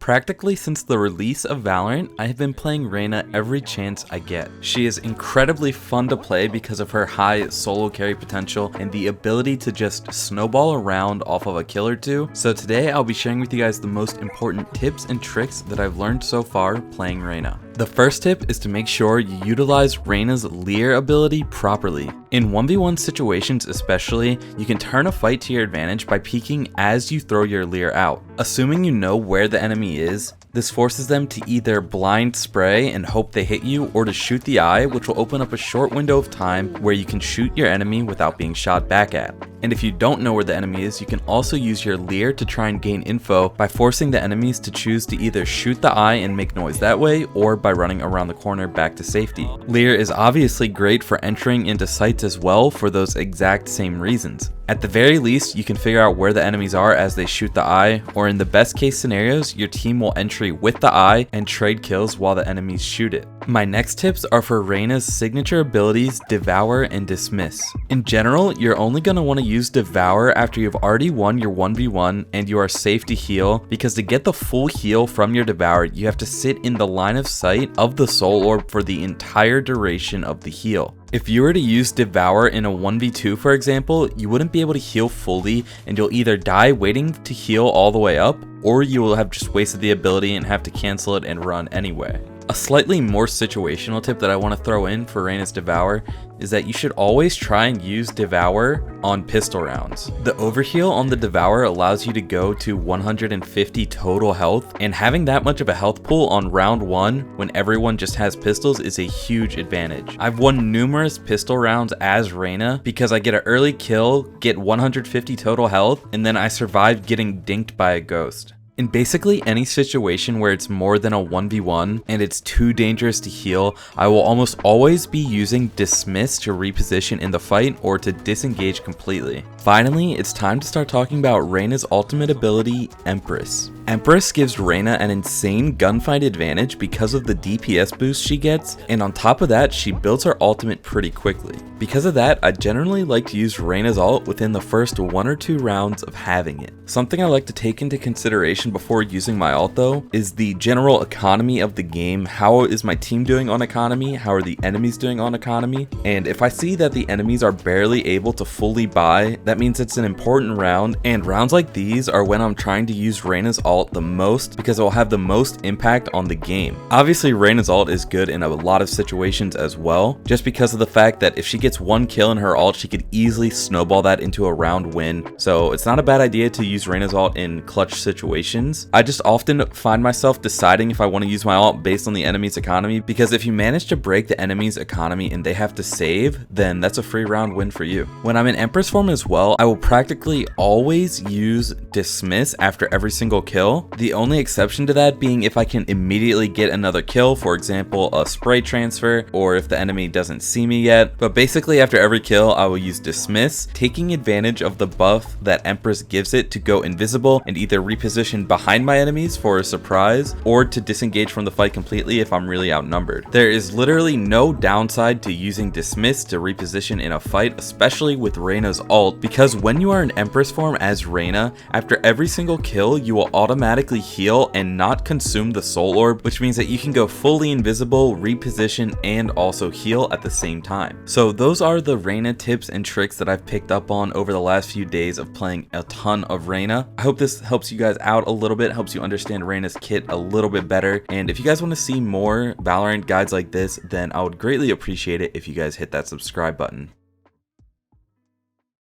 Practically since the release of Valorant, I have been playing Reyna every chance I get. She is incredibly fun to play because of her high solo carry potential and the ability to just snowball around off of a kill or two. So today I'll be sharing with you guys the most important tips and tricks that I've learned so far playing Reyna. The first tip is to make sure you utilize Reyna's Leer ability properly. In 1v1 situations especially, you can turn a fight to your advantage by peeking as you throw your Leer out. Assuming you know where the enemy is, this forces them to either blind spray and hope they hit you, or to shoot the eye, which will open up a short window of time where you can shoot your enemy without being shot back at. And if you don't know where the enemy is, you can also use your Leer to try and gain info by forcing the enemies to choose to either shoot the eye and make noise that way, or by running around the corner back to safety. Leer is obviously great for entering into sites as well for those exact same reasons. At the very least, you can figure out where the enemies are as they shoot the eye, or in the best case scenarios, your team will entry with the eye and trade kills while the enemies shoot it. My next tips are for Reyna's signature abilities Devour and Dismiss. In general, you're only going to want to use Devour after you've already won your 1v1 and you are safe to heal, because to get the full heal from your Devour, you have to sit in the line of sight of the Soul Orb for the entire duration of the heal. If you were to use Devour in a 1v2 for example, you wouldn't be able to heal fully and you'll either die waiting to heal all the way up, or you will have just wasted the ability and have to cancel it and run anyway. A slightly more situational tip that I want to throw in for Reyna's Devour is that you should always try and use Devour on pistol rounds. The overheal on the Devour allows you to go to 150 total health, and having that much of a health pool on round 1 when everyone just has pistols is a huge advantage. I've won numerous pistol rounds as Reyna because I get an early kill, get 150 total health, and then I survive getting dinked by a ghost. In basically any situation where it's more than a 1v1 and it's too dangerous to heal, I will almost always be using Dismiss to reposition in the fight or to disengage completely. Finally, it's time to start talking about Reyna's ultimate ability, Empress. Empress gives Reyna an insane gunfight advantage because of the DPS boost she gets, and on top of that, she builds her ultimate pretty quickly. Because of that, I generally like to use Reyna's ult within the first 1 or 2 rounds of having it. Something I like to take into consideration before using my ult though is the general economy of the game. How is my team doing on economy? How are the enemies doing on economy? And if I see that the enemies are barely able to fully buy, that means it's an important round, and rounds like these are when I'm trying to use Reyna's ult the most because it will have the most impact on the game. Obviously Reyna's ult is good in a lot of situations as well, just because of the fact that if she gets 1 kill in her ult, she could easily snowball that into a round win. So it's not a bad idea to use Reyna's ult in clutch situations. I just often find myself deciding if I want to use my ult based on the enemy's economy, because if you manage to break the enemy's economy and they have to save, then that's a free round win for you. When I'm in Empress form as well, I will practically always use Dismiss after every single kill. The only exception to that being if I can immediately get another kill, for example a spray transfer, or if the enemy doesn't see me yet. But basically after every kill I will use Dismiss, taking advantage of the buff that Empress gives it to go invisible and either reposition behind my enemies for a surprise, or to disengage from the fight completely if I'm really outnumbered. There is literally no downside to using Dismiss to reposition in a fight, especially with Reyna's ult, because when you are in Empress form as Reyna, after every single kill you will automatically heal and not consume the Soul Orb, which means that you can go fully invisible, reposition, and also heal at the same time. So those are the Reyna tips and tricks that I've picked up on over the last few days of playing a ton of Reyna. I hope this helps you guys out a little bit, helps you understand Reyna's kit a little bit better, and if you guys want to see more Valorant guides like this, then I would greatly appreciate it if you guys hit that subscribe button.